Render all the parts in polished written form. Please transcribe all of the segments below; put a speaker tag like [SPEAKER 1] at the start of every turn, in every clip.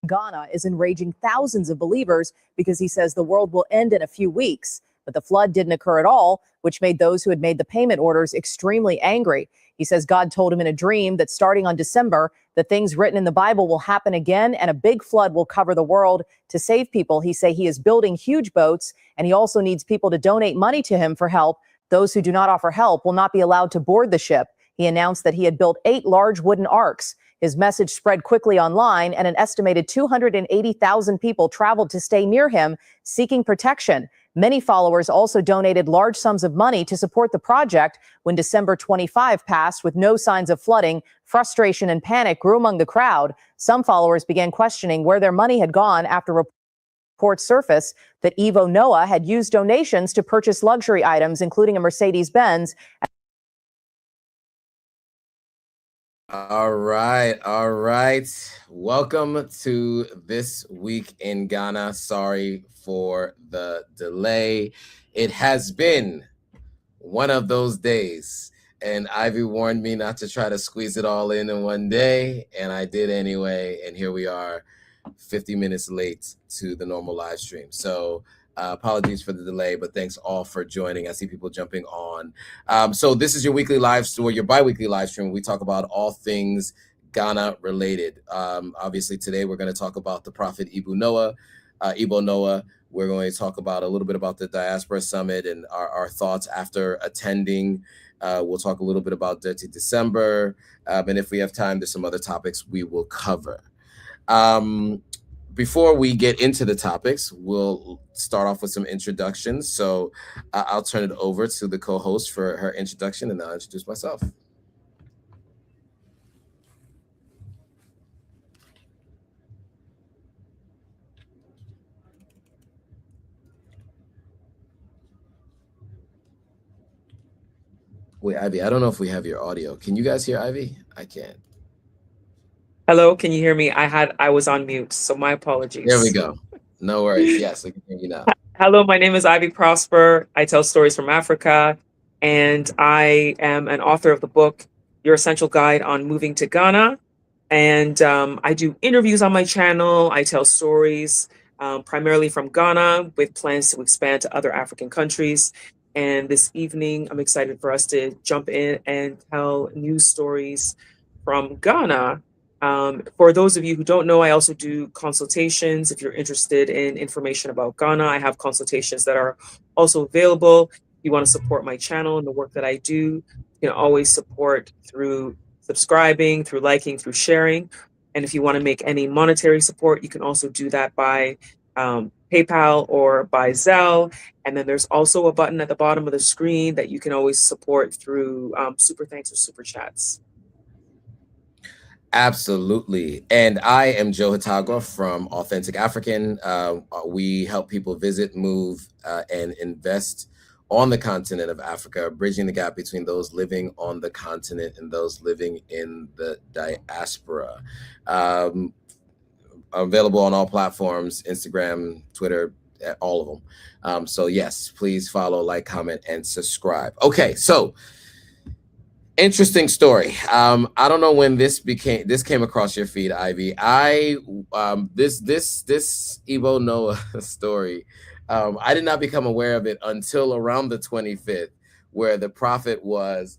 [SPEAKER 1] Ghana is enraging thousands of believers because he says the world will end in a few weeks. But the flood didn't occur at all, which made those who had made the payment orders extremely angry. He says God told him in a dream that starting on December, the things written in the Bible will happen again and a big flood will cover the world. To save people, he say he is building huge boats and he also needs people to donate money to him for help. Those who do not offer help will not be allowed to board the ship. He announced that he had built 8 large wooden arks. His message spread quickly online and an estimated 280,000 people traveled to stay near him, seeking protection. Many followers also donated large sums of money to support the project. When December 25 passed with no signs of flooding, frustration and panic grew among the crowd. Some followers began questioning where their money had gone after reports surfaced that Evo Noah had used donations to purchase luxury items, including a Mercedes-Benz.
[SPEAKER 2] All right. Welcome to This Week in Ghana. Sorry for the delay. It has been one of those days, and Ivy warned me not to try to squeeze it all in one day, and I did anyway, and here we are 50 minutes late to the normal live stream. So apologies for the delay, but thanks all for joining. I see people jumping on. So this is your weekly live stream, or your bi-weekly live stream. We talk about all things Ghana related. Obviously today we're going to talk about the prophet Ebo Noah. We're going to talk about a little bit about the Diaspora Summit and our thoughts after attending. We'll talk a little bit about Detty December. And if we have time, there's some other topics we will cover. Before we get into the topics, we'll start off with some introductions. So I'll turn it over to the co-host for her introduction, and I'll introduce myself. Wait, Ivy, I don't know if we have your audio. Can you guys hear Ivy? I can't.
[SPEAKER 3] Hello, can you hear me? I was on mute, so my apologies.
[SPEAKER 2] There we go. No worries. Yes, I can hear you now.
[SPEAKER 3] Hello, my name is Ivy Prosper. I tell stories from Africa, and I am an author of the book, Your Essential Guide on Moving to Ghana. And I do interviews on my channel. I tell stories primarily from Ghana with plans to expand to other African countries. And this evening, I'm excited for us to jump in and tell news stories from Ghana. For those of you who don't know, I also do consultations. If you're interested in information about Ghana, I have consultations that are also available. If you want to support my channel and the work that I do, you can always support through subscribing, through liking, through sharing. And if you want to make any monetary support, you can also do that by PayPal or by Zelle. And then there's also a button at the bottom of the screen that you can always support through super thanks or super chats.
[SPEAKER 2] Absolutely. And I am Joe Hatagwa from Authentic African. We help people visit, move, and invest on the continent of Africa, bridging the gap between those living on the continent and those living in the diaspora. Available on all platforms, Instagram, Twitter, all of them. So yes, please follow, like, comment, and subscribe. Okay, so interesting story. I don't know when this came across your feed, Ivy. This Ebo Noah story. I did not become aware of it until around the 25th, where the prophet was,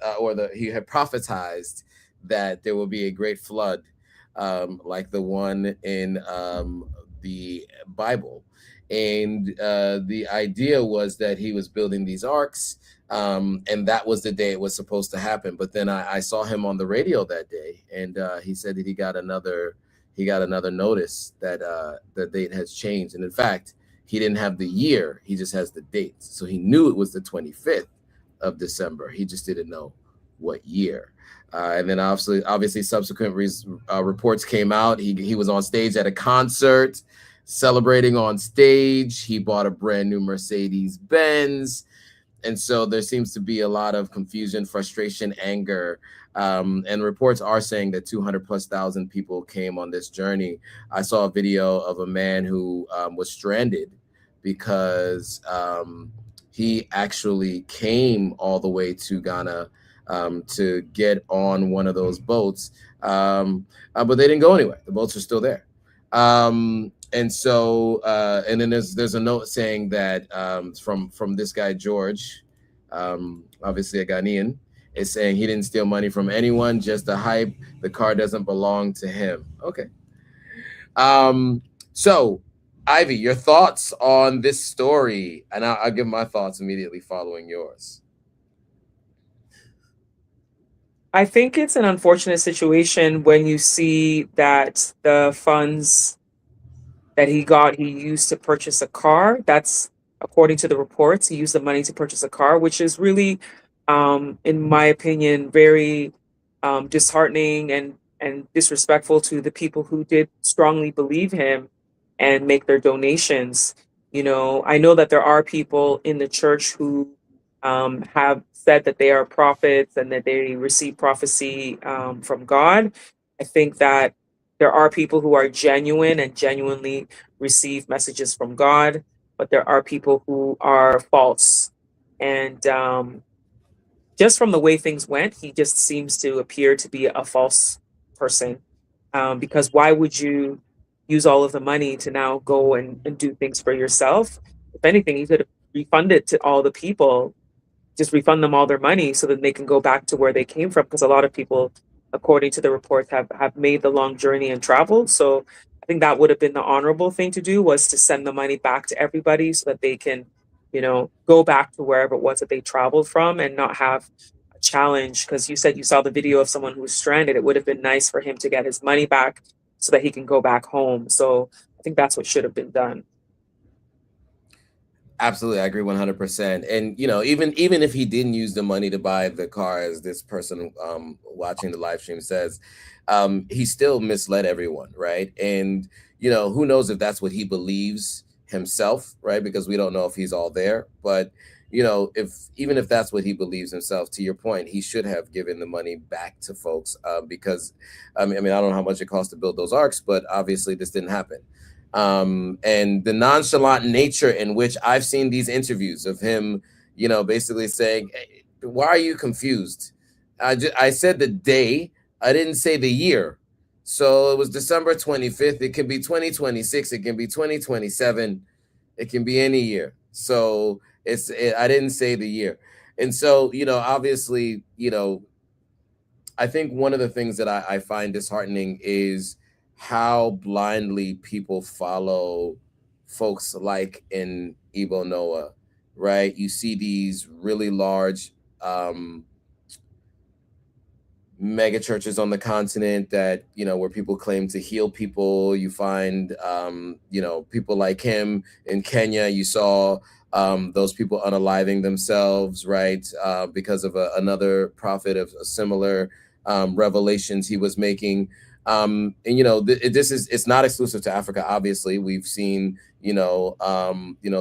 [SPEAKER 2] he had prophetized that there will be a great flood, like the one in the Bible, and the idea was that he was building these arks. And that was the day it was supposed to happen. But then I saw him on the radio that day, and he said that he got another notice that the date has changed. And in fact, he didn't have the year; he just has the date. So he knew it was the 25th of December. He just didn't know what year. And then obviously subsequent reports came out. He was on stage at a concert, celebrating on stage. He bought a brand new Mercedes-Benz. And so there seems to be a lot of confusion, frustration, anger. And reports are saying that 200,000+ people came on this journey. I saw a video of a man who was stranded because he actually came all the way to Ghana to get on one of those boats. But they didn't go anywhere. The boats are still there. And so, and then there's a note saying that from this guy George, obviously a Ghanaian, is saying he didn't steal money from anyone, just the hype. The car doesn't belong to him. Okay. So, Ivy, your thoughts on this story, and I'll give my thoughts immediately following yours.
[SPEAKER 3] I think it's an unfortunate situation when you see that the funds that he got, he used to purchase a car. That's according to the reports. He used the money to purchase a car, which is really, in my opinion, very disheartening and disrespectful to the people who did strongly believe him and make their donations. You know, I know that there are people in the church who have said that they are prophets and that they receive prophecy from God. I think that there are people who are genuine and genuinely receive messages from God, but there are people who are false. And just from the way things went, he just seems to appear to be a false person. Because why would you use all of the money to now go and do things for yourself? If anything, you could have refunded to all the people, just refund them all their money so that they can go back to where they came from. Because a lot of people, according to the reports, have made the long journey and traveled. So I think that would have been the honorable thing to do, was to send the money back to everybody so that they can, you know, go back to wherever it was that they traveled from and not have a challenge. Because you said you saw the video of someone who was stranded. It would have been nice for him to get his money back so that he can go back home. So I think that's what should have been done.
[SPEAKER 2] Absolutely, I agree 100%. And you know, even if he didn't use the money to buy the car, as this person watching the live stream says, he still misled everyone, right? And you know, who knows if that's what he believes himself, right? Because we don't know if he's all there. But you know, even if that's what he believes himself, to your point, he should have given the money back to folks, because I mean, I don't know how much it costs to build those arcs, but obviously this didn't happen. And the nonchalant nature in which I've seen these interviews of him, you know, basically saying, hey, why are you confused? I said the day, I didn't say the year. So it was December 25th. It can be 2026. It can be 2027. It can be any year. So I didn't say the year. And so, you know, obviously, you know, I think one of the things that I find disheartening is how blindly people follow folks like in Igbo Noah, right? You see these really large mega churches on the continent that, you know, where people claim to heal people. You find, you know, people like him in Kenya. You saw those people unaliving themselves, right? Because of another prophet of a similar revelations he was making. And you know, it's not exclusive to Africa. Obviously, we've seen, you know,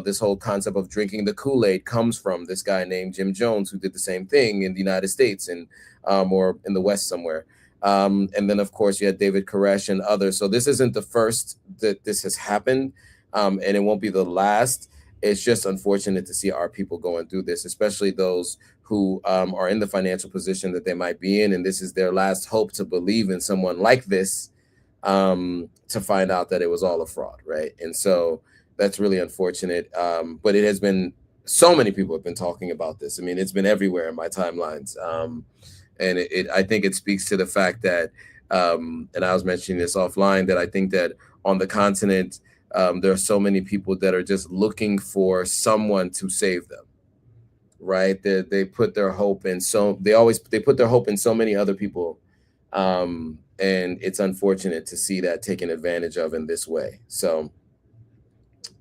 [SPEAKER 2] this whole concept of drinking the Kool-Aid comes from this guy named Jim Jones, who did the same thing in the United States and or in the West somewhere. And then, of course, you had David Koresh and others. So this isn't the first that this has happened, and it won't be the last. It's just unfortunate to see our people going through this, especially those who are in the financial position that they might be in, and this is their last hope to believe in someone like this, to find out that it was all a fraud, right? And so that's really unfortunate. But it has been, so many people have been talking about this. I mean, it's been everywhere in my timelines. And I think it speaks to the fact that, and I was mentioning this offline, that I think that on the continent, there are so many people that are just looking for someone to save them, right? They put their hope in they put their hope in so many other people, and it's unfortunate to see that taken advantage of in this way. So,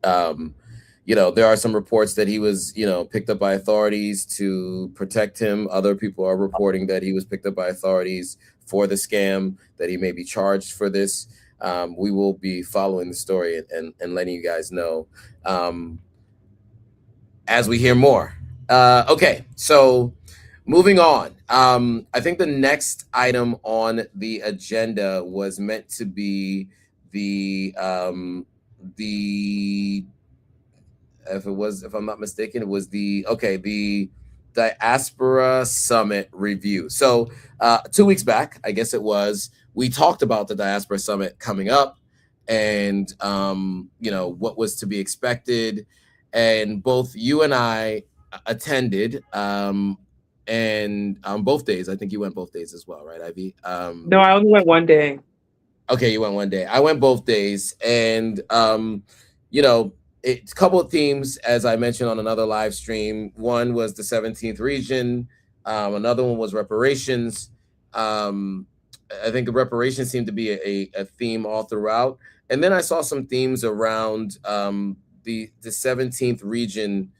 [SPEAKER 2] you know, there are some reports that he was, you know, picked up by authorities to protect him. Other people are reporting that he was picked up by authorities for the scam, that he may be charged for this. We will be following the story and letting you guys know as we hear more. Okay, so moving on. I think the next item on the agenda was meant to be the if I'm not mistaken, it was the Diaspora Summit review. So 2 weeks back, I guess it was, we talked about the Diaspora Summit coming up, and what was to be expected. And both you and I attended, and on both days. I think you went both days as well, right, Ivy?
[SPEAKER 3] No, I only went one day.
[SPEAKER 2] Okay, you went one day. I went both days, and it's a couple of themes, as I mentioned on another live stream. One was the 17th region. Another one was reparations. I think the reparations seemed to be a theme all throughout. And then I saw some themes around the 17th region.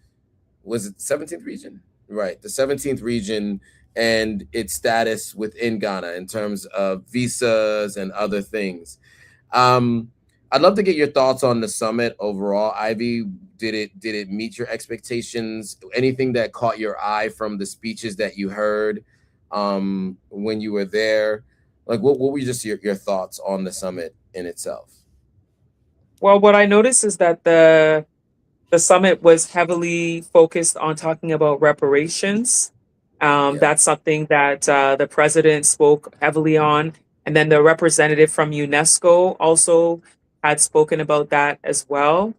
[SPEAKER 2] Was it the 17th region? Right, the 17th region and its status within Ghana in terms of visas and other things. I'd love to get your thoughts on the summit overall. Ivy, did it meet your expectations? Anything that caught your eye from the speeches that you heard when you were there? Like, what were just your thoughts on the summit in itself?
[SPEAKER 3] Well, what I noticed is that the summit was heavily focused on talking about reparations. That's something that the president spoke heavily on. And then the representative from UNESCO also had spoken about that as well.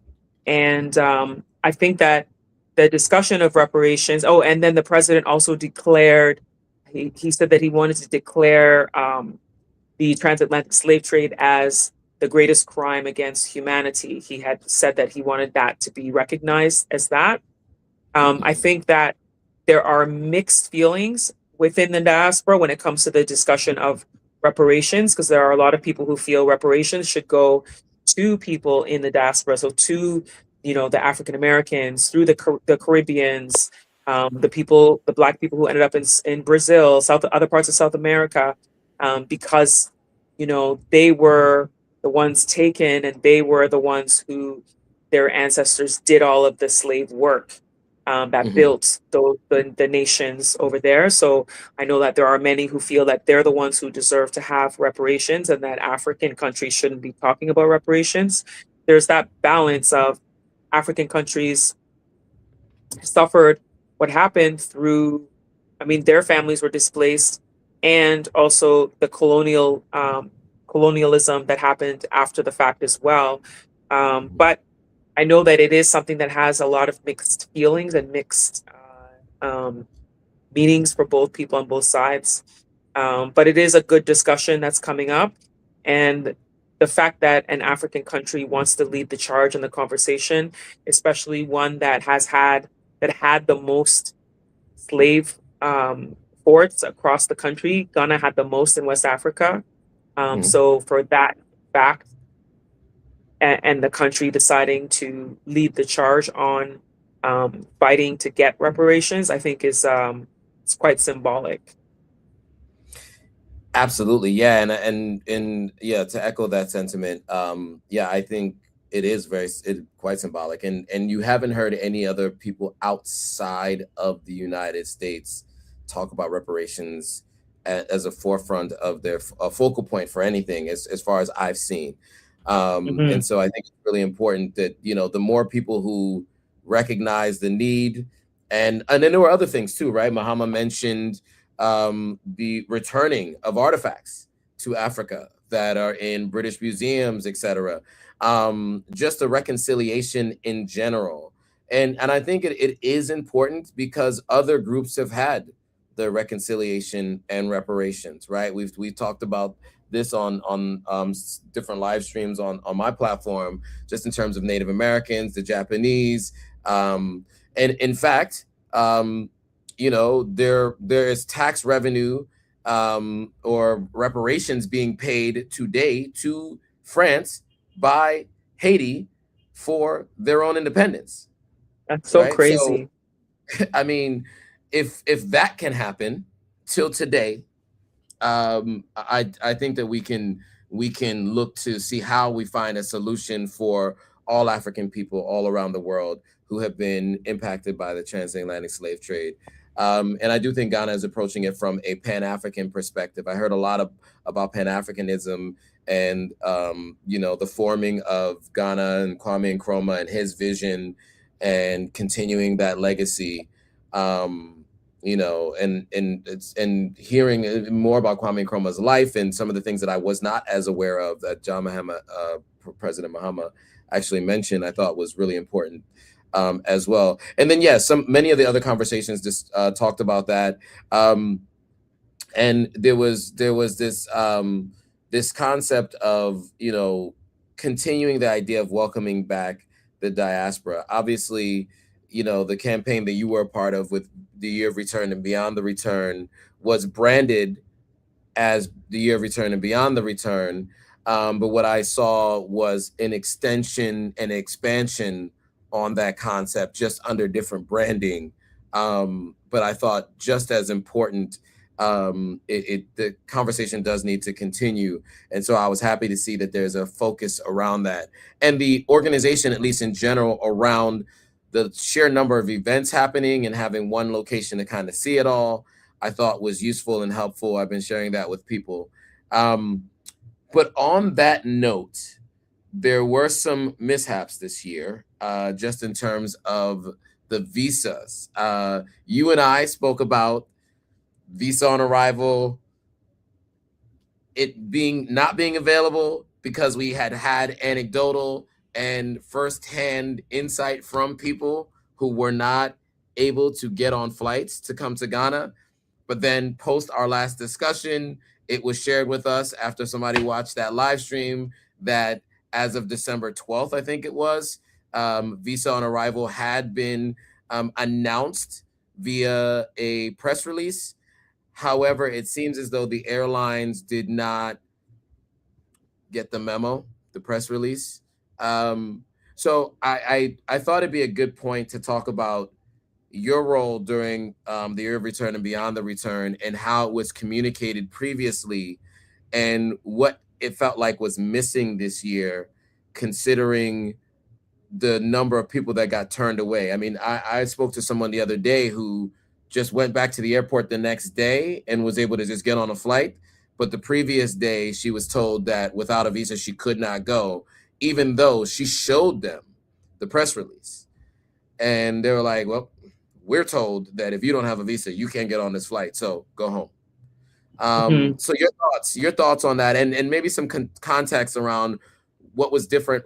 [SPEAKER 3] And I think that the discussion of reparations, and then the president also declared, he said that he wanted to declare the transatlantic slave trade as the greatest crime against humanity. He had said that he wanted that to be recognized as that. I think that there are mixed feelings within the diaspora when it comes to the discussion of reparations, because there are a lot of people who feel reparations should go to people in the diaspora, so to the African Americans, through the Caribbeans, the Black people who ended up in Brazil, other parts of South America, because they were the ones taken, and they were the ones who their ancestors did all of the slave work that built the nations over there. So I know that there are many who feel that they're the ones who deserve to have reparations, and that African countries shouldn't be talking about reparations. There's that balance of African countries suffered what happened through, their families were displaced, and also the colonialism that happened after the fact as well. But I know that it is something that has a lot of mixed feelings and mixed meanings for both people on both sides. But it is a good discussion that's coming up. And the fact that an African country wants to lead the charge in the conversation, especially one that had the most slave ports across the country. Ghana had the most in West Africa. So for that fact, and the country deciding to lead the charge on fighting to get reparations, I think is it's quite symbolic.
[SPEAKER 2] Absolutely, yeah, and yeah, to echo that sentiment, I think it is quite symbolic, and you haven't heard any other people outside of the United States talk about reparations as a forefront of their focal point for anything, as far as I've seen. And so I think it's really important that the more people who recognize the need, and then there were other things too, right? Mahama mentioned the returning of artifacts to Africa that are in British museums, etc. Just the reconciliation in general, and I think it is important because other groups have had the reconciliation and reparations, right? We've talked about this on different live streams on my platform, just in terms of Native Americans, the Japanese, and in fact, there is tax revenue or reparations being paid today to France by Haiti for their own independence.
[SPEAKER 3] That's so crazy.
[SPEAKER 2] So, I mean, if that can happen till today, I think that we can look to see how we find a solution for all African people all around the world who have been impacted by the transatlantic slave trade. And I do think Ghana is approaching it from a Pan-African perspective. I heard a lot about Pan-Africanism and the forming of Ghana and Kwame Nkrumah and his vision and continuing that legacy. And hearing more about Kwame Nkrumah's life and some of the things that I was not as aware of that John Mahama President Mahama actually mentioned, I thought was really important as well. And then, many of the other conversations just talked about that. And there was this concept of, continuing the idea of welcoming back the diaspora. Obviously, the campaign that you were a part of with the Year of Return and Beyond the Return was branded as the Year of Return and Beyond the Return. But what I saw was an extension and expansion on that concept, just under different branding. But I thought just as important, the conversation does need to continue. And so I was happy to see that there's a focus around that. And the organization, at least in general, around the sheer number of events happening and having one location to kind of see it all, I thought was useful and helpful. I've been sharing that with people. But on that note, there were some mishaps this year, just in terms of the visas. You and I spoke about visa on arrival, it not being available because we had anecdotal and firsthand insight from people who were not able to get on flights to come to Ghana. But then post our last discussion, it was shared with us after somebody watched that live stream that as of December 12th, I think it was, visa on arrival had been announced via a press release. However, it seems as though the airlines did not get the memo, the press release. So I thought it'd be a good point to talk about your role during the Year of Return and Beyond the Return, and how it was communicated previously, and what it felt like was missing this year, considering the number of people that got turned away. I mean, I spoke to someone the other day who just went back to the airport the next day and was able to just get on a flight. But the previous day, she was told that without a visa, she could not go, even though she showed them the press release. And they were like, well, we're told that if you don't have a visa, you can't get on this flight, so go home. So your thoughts on that, and maybe some context around what was different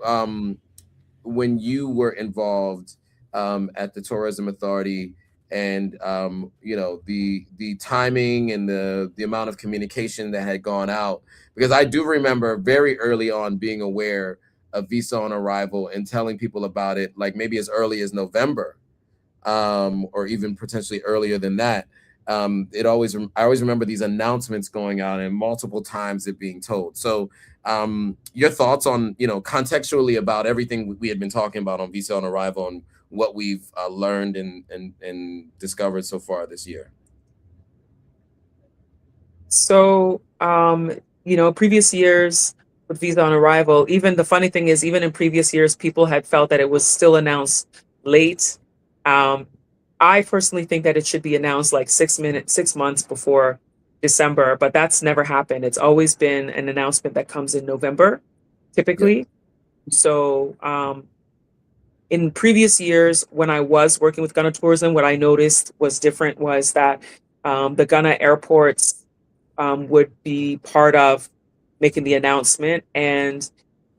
[SPEAKER 2] when you were involved at the Tourism Authority, and the timing and the amount of communication that had gone out. Because I do remember very early on being aware of visa on arrival and telling people about it, like maybe as early as November, or even potentially earlier than that. I always remember these announcements going out and multiple times it being told. So your thoughts on, contextually about everything we had been talking about on visa on arrival and what we've learned and discovered so far this year.
[SPEAKER 3] So, previous years with visa on arrival, even the funny thing is, even in previous years, people had felt that it was still announced late. I personally think that it should be announced like 6 months before December, but that's never happened. It's always been an announcement that comes in November, typically. Yep. So, in previous years, when I was working with Ghana Tourism, what I noticed was different was that the Ghana airports would be part of making the announcement, and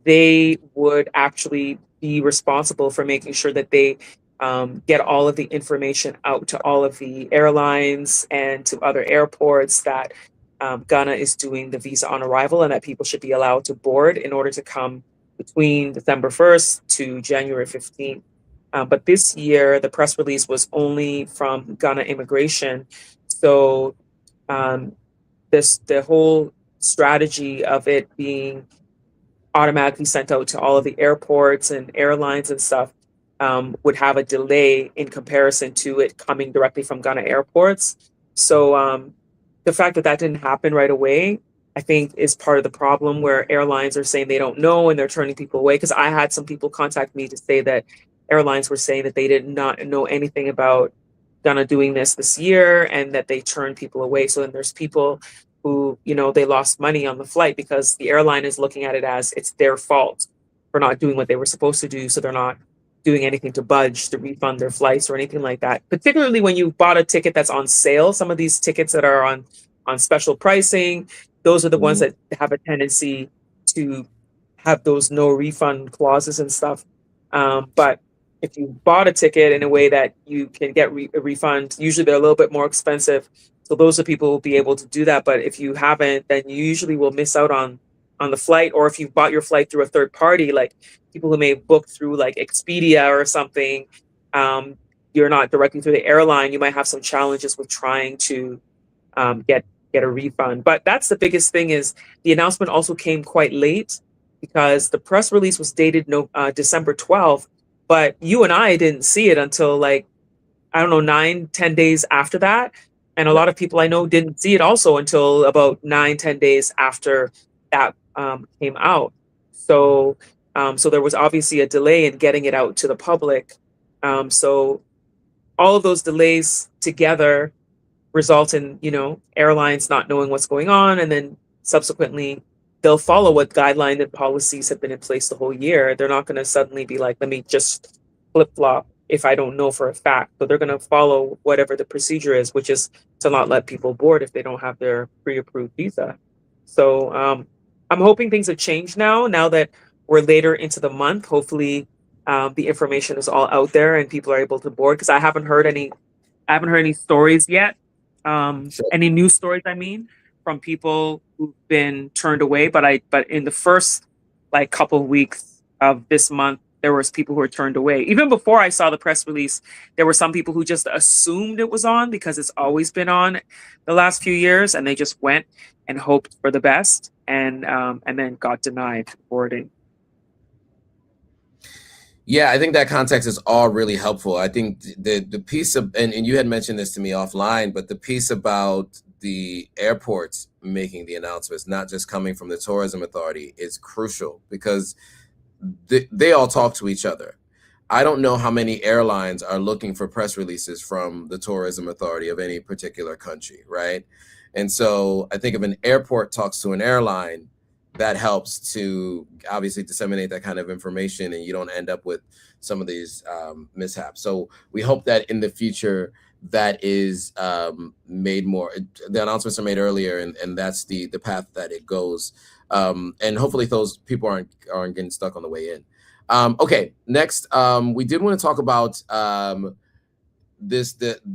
[SPEAKER 3] they would actually be responsible for making sure that they get all of the information out to all of the airlines and to other airports that Ghana is doing the visa on arrival and that people should be allowed to board in order to come between December 1st to January 15th. But this year, the press release was only from Ghana Immigration. So the whole strategy of it being automatically sent out to all of the airports and airlines and stuff would have a delay in comparison to it coming directly from Ghana airports. So the fact that didn't happen right away, I think, is part of the problem, where airlines are saying they don't know and they're turning people away. Because I had some people contact me to say that airlines were saying that they did not know anything about Ghana doing this year and that they turned people away. So then there's people who, they lost money on the flight because the airline is looking at it as it's their fault for not doing what they were supposed to do. So they're not doing anything to budge to refund their flights or anything like that. Particularly when you bought a ticket that's on sale. Some of these tickets that are on special pricing, those are the ones that have a tendency to have those no refund clauses and stuff. But if you bought a ticket in a way that you can get a refund, usually they're a little bit more expensive. So those are people who will be able to do that. But if you haven't, then you usually will miss out on the flight. Or if you bought your flight through a third party, like people who may book through like Expedia or something, you're not directly through the airline, you might have some challenges with trying to get a refund. But that's the biggest thing, is the announcement also came quite late, because the press release was dated December 12th, but you and I didn't see it until like, I don't know, 9-10 days after that. And a lot of people I know didn't see it also until about 9-10 days after that came out. So so there was obviously a delay in getting it out to the public. So all of those delays together result in, airlines not knowing what's going on, and then subsequently they'll follow what guideline and policies have been in place the whole year. They're not going to suddenly be like, let me just flip-flop if I don't know for a fact. But they're going to follow whatever the procedure is, which is to not let people board if they don't have their pre-approved visa. So I'm hoping things have changed now that we're later into the month. Hopefully the information is all out there and people are able to board, because I haven't heard any stories yet. Any news stories, I mean, from people who've been turned away. But in the first like couple of weeks of this month, there was people who were turned away. Even before I saw the press release, there were some people who just assumed it was on because it's always been on the last few years, and they just went and hoped for the best, and then got denied boarding.
[SPEAKER 2] Yeah, I think that context is all really helpful. I think the piece of, and you had mentioned this to me offline, but the piece about the airports making the announcements, not just coming from the tourism authority, is crucial, because they all talk to each other. I don't know how many airlines are looking for press releases from the tourism authority of any particular country, right? And so I think if an airport talks to an airline, that helps to obviously disseminate that kind of information, and you don't end up with some of these mishaps. So we hope that in the future that is made more. The announcements are made earlier, and that's the path that it goes. And hopefully those people aren't getting stuck on the way in. Okay, next, we did want to talk about the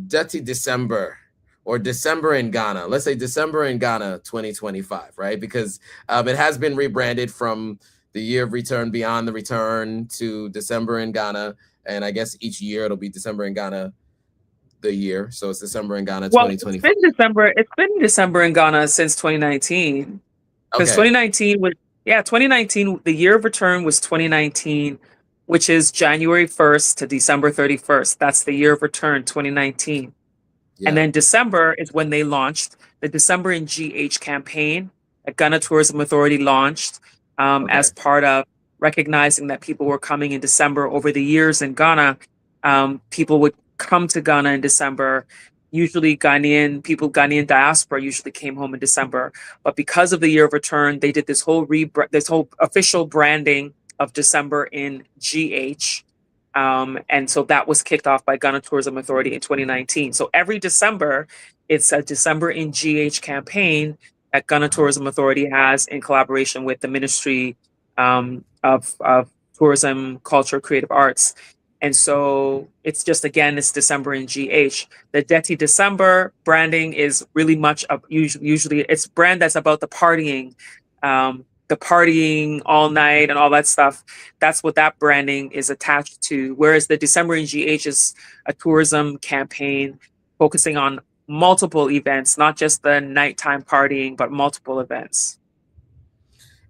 [SPEAKER 2] Detty December, or December in Ghana. Let's say December in Ghana 2025, right? Because it has been rebranded from the year of return, beyond the return, to December in Ghana. And I guess each year it'll be December in Ghana the year. So it's December in Ghana 2025.
[SPEAKER 3] It's been December in Ghana since 2019. Because 2019 was, 2019, the year of return was 2019, which is January 1st to December 31st. That's the year of return, 2019. Yeah. And then December is when they launched the December in GH campaign that Ghana Tourism Authority launched as part of recognizing that people were coming in December. Over the years in Ghana, people would come to Ghana in December. Usually Ghanaian diaspora usually came home in December. But because of the year of return, they did this whole official branding of December in GH. And so that was kicked off by Ghana Tourism Authority in 2019. So every December, it's a December in GH campaign that Ghana Tourism Authority has in collaboration with the Ministry of Tourism, Culture, Creative Arts. And so it's just, again, it's December in GH. The Detty December branding is really much usually it's brand that's about the partying all night and all that stuff. That's what that branding is attached to. Whereas the December in GH is a tourism campaign focusing on multiple events, not just the nighttime partying, but multiple events.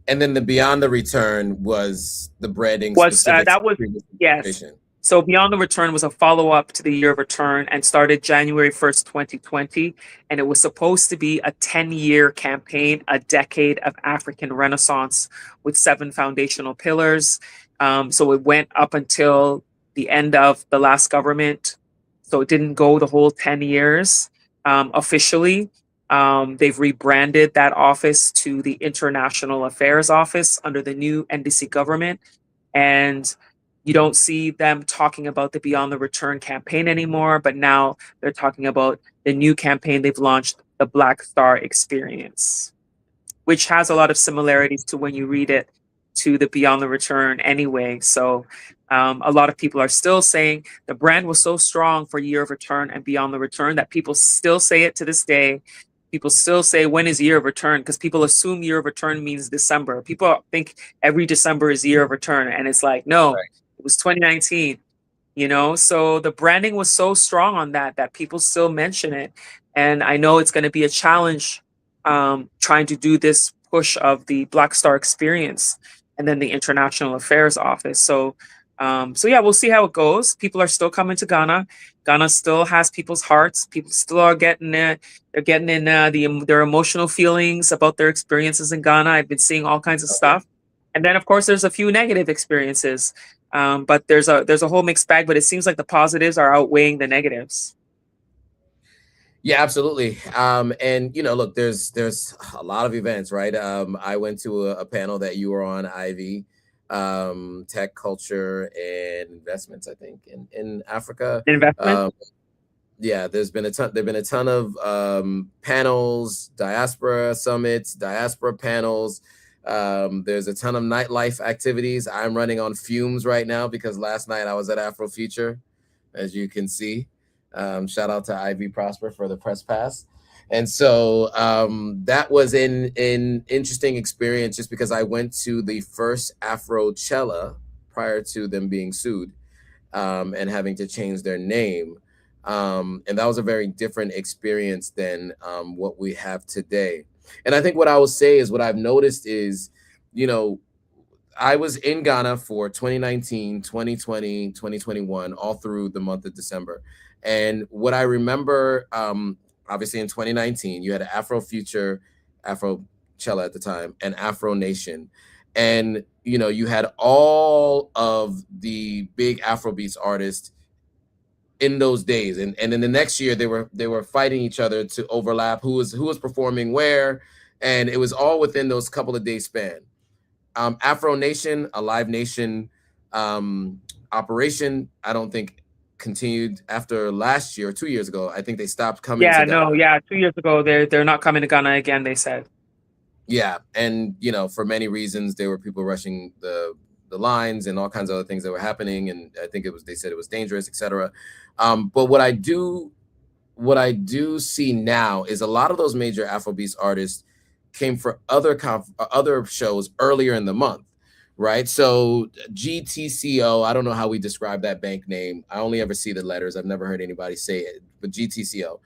[SPEAKER 2] And then the Beyond the Return was the branding.
[SPEAKER 3] Yes. So Beyond the Return was a follow-up to the year of return and started January 1st, 2020. And it was supposed to be a 10-year campaign, a decade of African Renaissance with 7 foundational pillars. So it went up until the end of the last government. So it didn't go the whole 10 years officially. They've rebranded that office to the International Affairs Office under the new NDC government. And you don't see them talking about the Beyond the Return campaign anymore, but now they're talking about the new campaign they've launched, the Black Star Experience, which has a lot of similarities to when you read it to the Beyond the Return anyway. So a lot of people are still saying the brand was so strong for Year of Return and Beyond the Return that people still say it to this day. People still say, when is Year of Return? Because people assume Year of Return means December. People think every December is Year of Return. And it's like, no,
[SPEAKER 2] Right.
[SPEAKER 3] it was 2019, you know? So the branding was so strong on that people still mention it. And I know it's going to be a challenge trying to do this push of the Black Star experience and then the International Affairs Office. So yeah, we'll see how it goes. People are still coming to Ghana. Ghana still has people's hearts. People still are getting it. They're getting in their emotional feelings about their experiences in Ghana. I've been seeing all kinds of stuff, and then of course there's a few negative experiences. But there's a whole mixed bag. But it seems like the positives are outweighing the negatives.
[SPEAKER 2] Yeah, absolutely. And look, there's a lot of events, right? I went to a panel that you were on, Ivy, tech, culture, and investments, I think, in Africa.
[SPEAKER 3] Investment.
[SPEAKER 2] Yeah, there've been a ton of panels, diaspora summits, diaspora panels. There's a ton of nightlife activities. I'm running on fumes right now because last night I was at Afrofuture, as you can see. Shout out to Ivy Prosper for the press pass. And so that was an interesting experience just because I went to the first Afrochella prior to them being sued and having to change their name. And that was a very different experience than what we have today. And I think what I will say is what I've noticed is, I was in Ghana for 2019, 2020, 2021, all through the month of December. And what I remember, obviously in 2019, you had Afrofuture, Afrochella at the time, and Afro Nation. And, you had all of the big Afrobeats artists in those days. And in the next year, they were fighting each other to overlap who was performing where. And it was all within those couple of days span. Afro Nation, a Live Nation operation, I don't think continued after last year or 2 years ago. I think they stopped coming to Ghana.
[SPEAKER 3] 2 years ago, they're not coming to Ghana again, they said.
[SPEAKER 2] Yeah, and for many reasons, there were people rushing the lines and all kinds of other things that were happening, and I think they said it was dangerous, etc. But what I do see now is a lot of those major Afrobeats artists came for other shows earlier in the month, right? So GTCO, I don't know how we describe that bank name. I only ever see the letters. I've never heard anybody say it, but GTCO,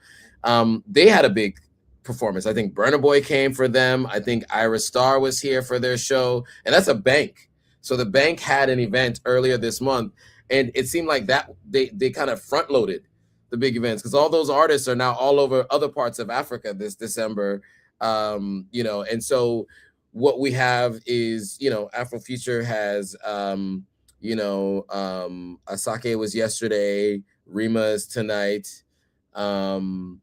[SPEAKER 2] they had a big performance. I think Burna Boy came for them. I think Ira Star was here for their show, and that's a bank. So the bank had an event earlier this month, and it seemed like that they kind of front loaded the big events because all those artists are now all over other parts of Africa this December. And so what we have is, Afrofuture has, Asake was yesterday, Rima is tonight, Rema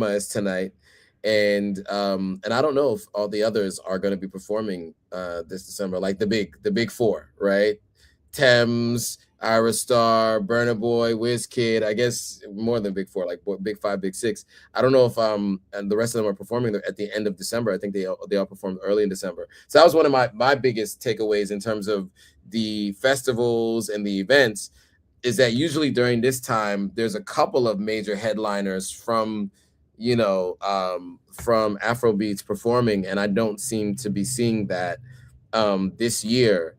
[SPEAKER 2] is tonight. And I don't know if all the others are going to be performing this December, like the big four, right? Thames, Ira Star, Burna Boy, Wizkid, I guess more than big four, like big five, big six. I don't know if and the rest of them are performing at the end of December. I think they all performed early in December. So that was one of my biggest takeaways in terms of the festivals and the events, is that usually during this time, there's a couple of major headliners from Afrobeats performing, and I don't seem to be seeing that this year.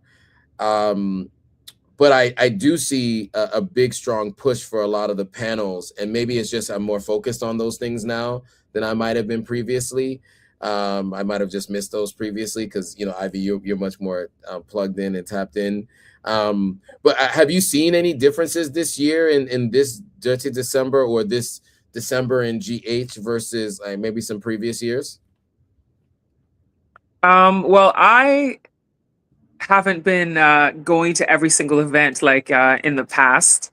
[SPEAKER 2] But I do see a big, strong push for a lot of the panels, and maybe it's just I'm more focused on those things now than I might have been previously. I might have just missed those previously because, Ivy, you're much more plugged in and tapped in. But have you seen any differences this year in this Dirty December or this December in GH versus maybe some previous years?
[SPEAKER 3] Well, I haven't been going to every single event like in the past.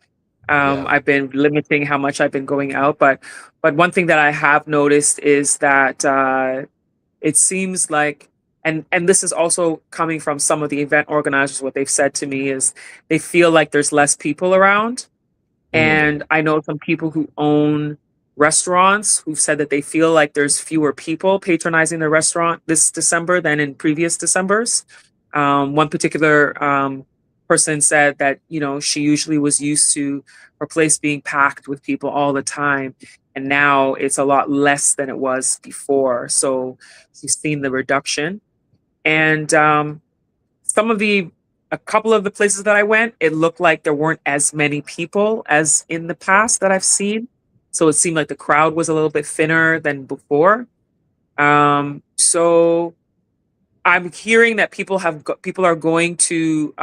[SPEAKER 3] I've been limiting how much I've been going out, but one thing that I have noticed is that it seems like, and this is also coming from some of the event organizers, what they've said to me is they feel like there's less people around. And I know some people who own restaurants who've said that they feel like there's fewer people patronizing the restaurant this December than in previous Decembers. One particular person said that, she usually was used to her place being packed with people all the time. And now it's a lot less than it was before. So she's seen the reduction. And a couple of the places that I went, it looked like there weren't as many people as in the past that I've seen. So it seemed like the crowd was a little bit thinner than before. So I'm hearing that people are going to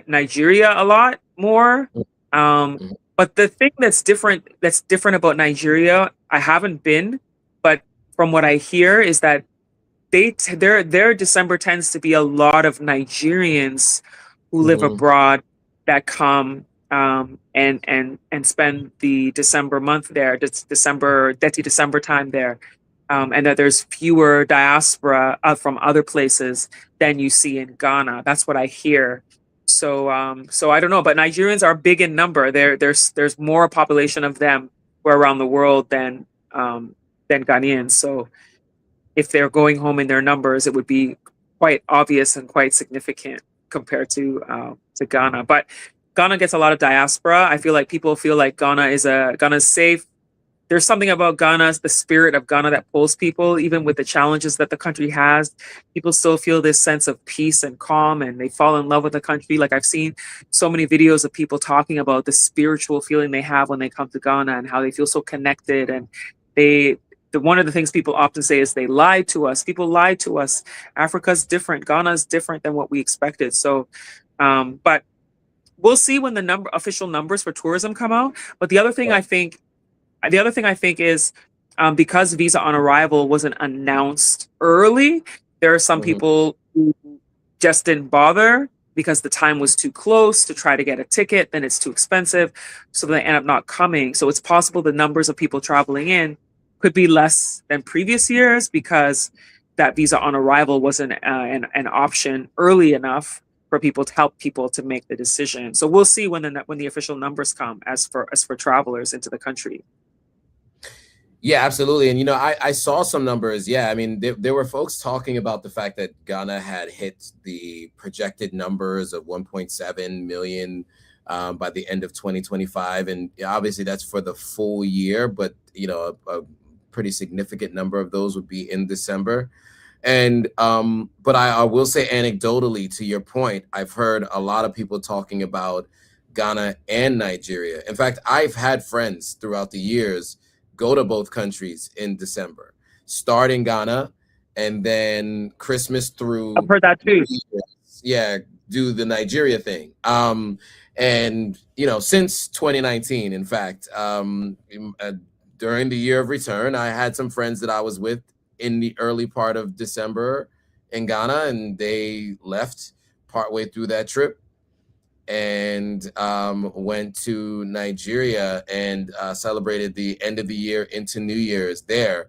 [SPEAKER 3] Nigeria a lot more. But the thing that's different about Nigeria, I haven't been, but from what I hear is that their December tends to be a lot of Nigerians who live abroad that come and spend the December month there, Detty December time there, and that there's fewer diaspora from other places than you see in Ghana. That's what I hear. So I don't know, but Nigerians are big in number. There's more population of them around the world than Ghanaians. So if they're going home in their numbers, it would be quite obvious and quite significant compared to Ghana. But Ghana gets a lot of diaspora. I feel like people feel like Ghana's safe. There's something about Ghana, the spirit of Ghana, that pulls people, even with the challenges that the country has. People still feel this sense of peace and calm, and they fall in love with the country. Like, I've seen so many videos of people talking about the spiritual feeling they have when they come to Ghana and how they feel so connected. And one of the things people often say is they lied to us. People lied to us. Africa's different. Ghana's different than what we expected. So, but we'll see when the official numbers for tourism come out. But the other thing I think is, because visa on arrival wasn't announced early, there are some people who just didn't bother because the time was too close to try to get a ticket. Then it's too expensive, so they end up not coming. So it's possible the numbers of people traveling in could be less than previous years because that visa on arrival wasn't an option early enough for people to help people to make the decision. So we'll see when the official numbers come as for travelers into the country.
[SPEAKER 2] Yeah, absolutely. And, I saw some numbers. Yeah, I mean, there were folks talking about the fact that Ghana had hit the projected numbers of 1.7 million by the end of 2025. And obviously that's for the full year, but, a pretty significant number of those would be in December. And but I will say anecdotally, to your point, I've heard a lot of people talking about Ghana and Nigeria. In fact, I've had friends throughout the years go to both countries in December, start in Ghana, and then Christmas through.
[SPEAKER 3] I've heard that too.
[SPEAKER 2] Yeah, do the Nigeria thing. And since 2019, in fact, during the year of return, I had some friends that I was with in the early part of December in Ghana, and they left partway through that trip and went to Nigeria and celebrated the end of the year into New Year's there,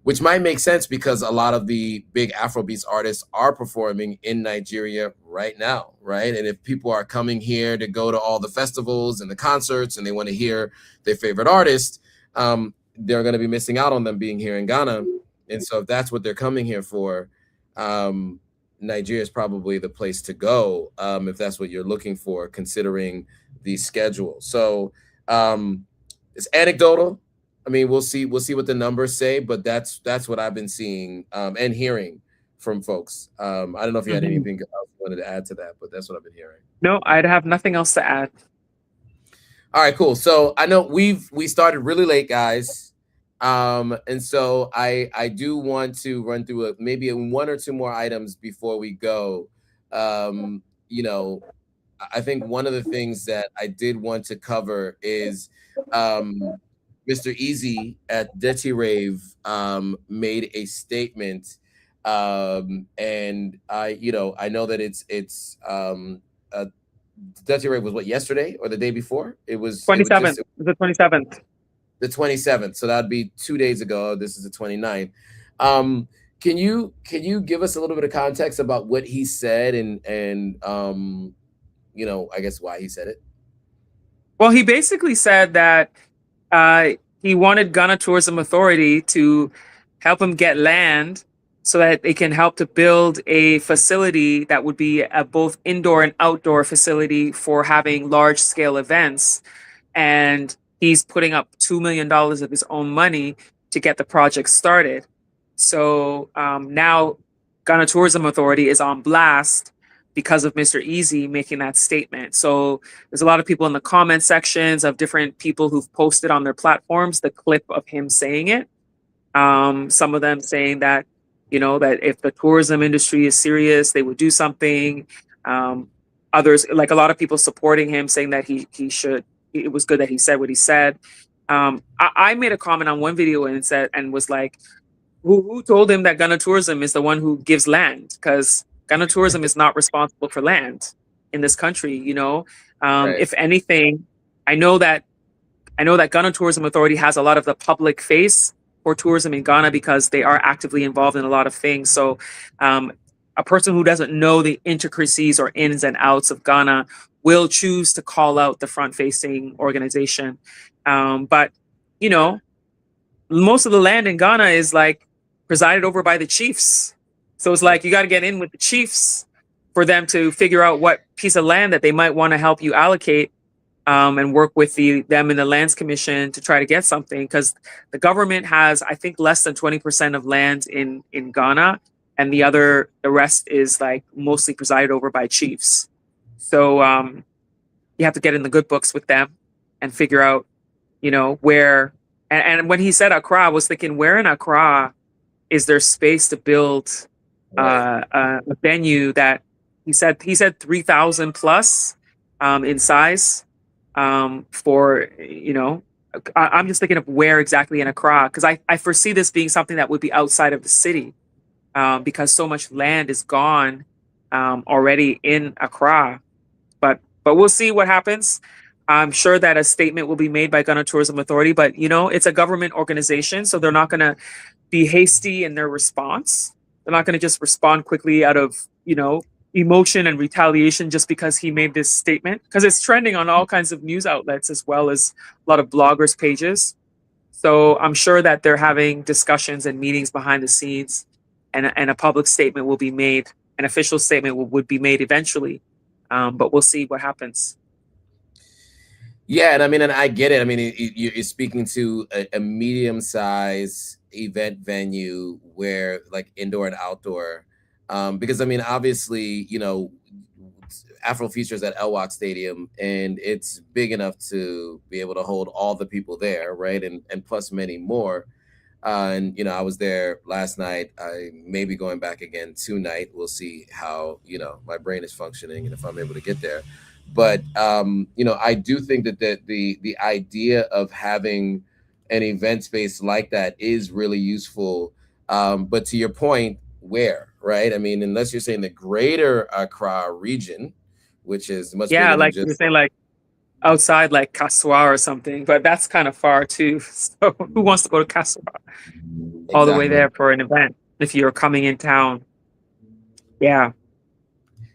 [SPEAKER 2] which might make sense because a lot of the big Afrobeats artists are performing in Nigeria right now, right? And if people are coming here to go to all the festivals and the concerts and they want to hear their favorite artist, they're going to be missing out on them being here in Ghana. And so if that's what they're coming here for, Nigeria is probably the place to go if that's what you're looking for, considering the schedule. So it's anecdotal. I mean, we'll see what the numbers say, but that's what I've been seeing and hearing from folks. I don't know if you had anything else you wanted to add to that, but that's what I've been hearing.
[SPEAKER 3] No, I'd have nothing else to add.
[SPEAKER 2] All right, cool. So I know we started really late, guys. And so I do want to run through maybe one or two more items before we go. I think one of the things that I did want to cover is Mr. Easy at Detty Rave made a statement, and I know that it's Detty Rave was what, yesterday or the day before? It was
[SPEAKER 3] 27th. The 27th.
[SPEAKER 2] The 27th. So that'd be 2 days ago. This is the 29th. Can you give us a little bit of context about what he said and I guess why he said it?
[SPEAKER 3] Well, he basically said that he wanted Ghana Tourism Authority to help him get land so that they can help to build a facility that would be a both indoor and outdoor facility for having large scale events. And he's putting up $2 million of his own money to get the project started. So now Ghana Tourism Authority is on blast because of Mr. Easy making that statement. So there's a lot of people in the comment sections of different people who've posted on their platforms the clip of him saying it. Some of them saying that, you know, that if the tourism industry is serious, they would do something. Others, like a lot of people supporting him, saying that he should. It was good that he said what he said. I made a comment on one video and said, and was like, who told him that Ghana Tourism is the one who gives land? Because Ghana Tourism is not responsible for land in this country. You know,
[SPEAKER 2] Right.
[SPEAKER 3] if anything, I know that Ghana Tourism Authority has a lot of the public face for tourism in Ghana because they are actively involved in a lot of things. So a person who doesn't know the intricacies or ins and outs of Ghana will choose to call out the front-facing organization. But, you know, most of the land in Ghana is like presided over by the chiefs. So it's like you got to get in with the chiefs for them to figure out what piece of land that they might want to help you allocate, and work with them in the Lands Commission to try to get something, because the government has, I think, less than 20% of land in Ghana, and the rest is like mostly presided over by chiefs. So you have to get in the good books with them and figure out, you know, where. And when he said Accra, I was thinking, where in Accra is there space to build a venue that he said 3,000 plus in size, for, you know, I'm just thinking of where exactly in Accra, because I foresee this being something that would be outside of the city, because so much land is gone already in Accra. But we'll see what happens. I'm sure that a statement will be made by Ghana Tourism Authority, but, you know, it's a government organization, so they're not going to be hasty in their response. They're not going to just respond quickly out of, you know, emotion and retaliation just because he made this statement, because it's trending on all kinds of news outlets as well as a lot of bloggers' pages. So I'm sure that they're having discussions and meetings behind the scenes, and a public statement will be made, an official statement would be made eventually. But we'll see what happens.
[SPEAKER 2] Yeah, and I mean, and I get it. I mean, you're speaking to a medium-sized event venue where, like, indoor and outdoor, because I mean, obviously, you know, Afro features at Elwak Stadium, and it's big enough to be able to hold all the people there, right? And plus many more. And you know, I was there last night. I may be going back again tonight. We'll see how, you know, my brain is functioning and if I'm able to get there. But you know, I do think that the idea of having an event space like that is really useful. But to your point, where, right? I mean, unless you're saying the greater Accra region, which is much bigger than
[SPEAKER 3] like
[SPEAKER 2] just,
[SPEAKER 3] you're saying, like outside, like Kaswa or something, but that's kind of far too. So who wants to go to Kaswa all the way there for an event if you're coming in town? Yeah.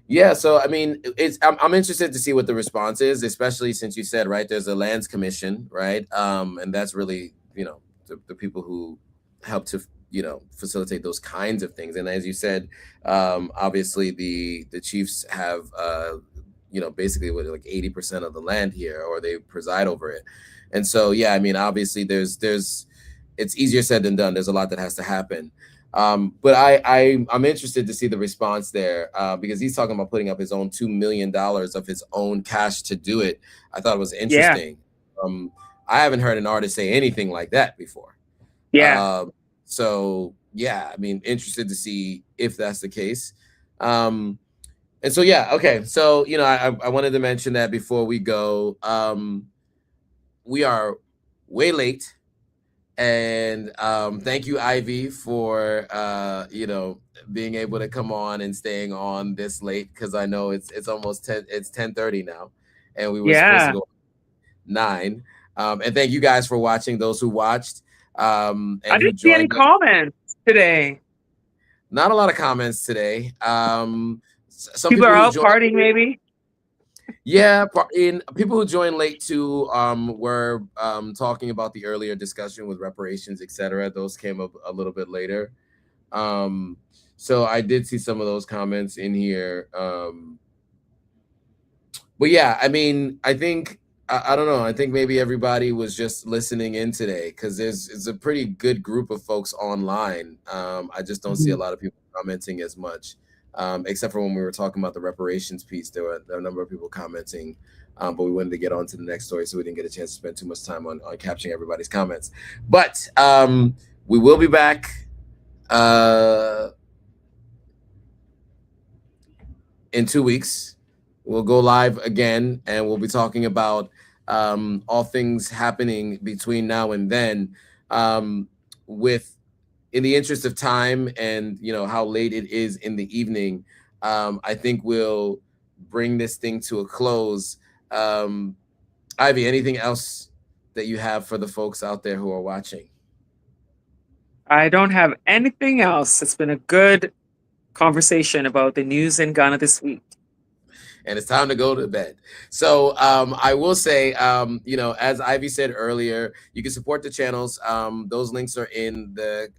[SPEAKER 2] Yeah, so I mean, I'm interested to see what the response is, especially since you said, right, there's a lands commission, right, and that's really, you know, the people who help to, you know, facilitate those kinds of things. And as you said, obviously the chiefs have, you know, basically what, like 80% of the land here, or they preside over it. And so, yeah, I mean, obviously there's it's easier said than done. There's a lot that has to happen. But I'm interested to see the response there, because he's talking about putting up his own $2 million of his own cash to do it. I thought it was interesting. Yeah. I haven't heard an artist say anything like that before.
[SPEAKER 3] Yeah.
[SPEAKER 2] So yeah, I mean, interested to see if that's the case. And so, yeah, okay. So, you know, I wanted to mention that before we go. We are way late. And thank you, Ivy, for you know, being able to come on and staying on this late, because I know it's almost 10:30 now, and we were supposed to go 9. And thank you guys for watching. Those who watched, and
[SPEAKER 3] I didn't see any comments today.
[SPEAKER 2] Not a lot of comments today. Some
[SPEAKER 3] people are out partying, maybe.
[SPEAKER 2] Yeah, in people who joined late too were talking about the earlier discussion with reparations, etc. Those came up a little bit later. So I did see some of those comments in here. But yeah, I mean, I think I don't know. I think maybe everybody was just listening in today because it's a pretty good group of folks online. I just don't see a lot of people commenting as much, except for when we were talking about the reparations piece. There were a number of people commenting, but we wanted to get on to the next story, so we didn't get a chance to spend too much time on capturing everybody's comments. But we will be back. In 2 weeks, we'll go live again, and we'll be talking about all things happening between now and then. With, in the interest of time, and how late it is in the evening, I think we'll bring this thing to a close. Ivy, anything else that you have for the folks out there who are watching?
[SPEAKER 3] I don't have anything else. It's been a good conversation about the news in Ghana this week.
[SPEAKER 2] And it's time to go to bed. So I will say, as Ivy said earlier, you can support the channels. Those links are in the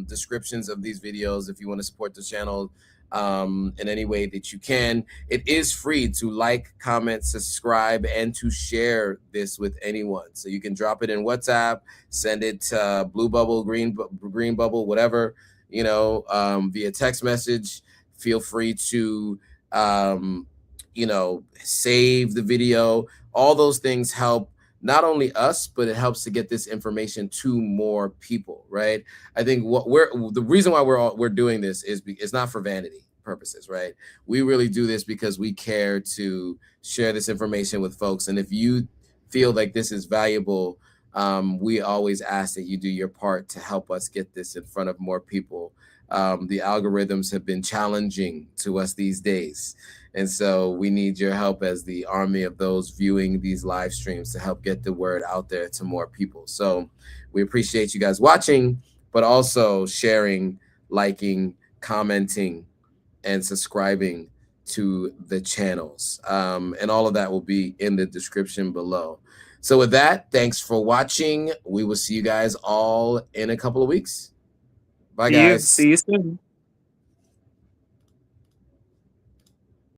[SPEAKER 2] descriptions of these videos if you want to support the channel in any way that you can. It is free to like, comment, subscribe, and to share this with anyone. So you can drop it in WhatsApp, send it to Blue Bubble, Green Bubble, whatever, via text message. Feel free to save the video. All those things help not only us, but it helps to get this information to more people, right? I think the reason why we're doing this is it's not for vanity purposes, right? We really do this because we care to share this information with folks. And if you feel like this is valuable, we always ask that you do your part to help us get this in front of more people. The algorithms have been challenging to us these days. And so we need your help as the army of those viewing these live streams to help get the word out there to more people. So we appreciate you guys watching, but also sharing, liking, commenting, and subscribing to the channels. And all of that will be in the description below. So with that, thanks for watching. We will see you guys all in a couple of weeks. Bye, guys.
[SPEAKER 3] See you soon.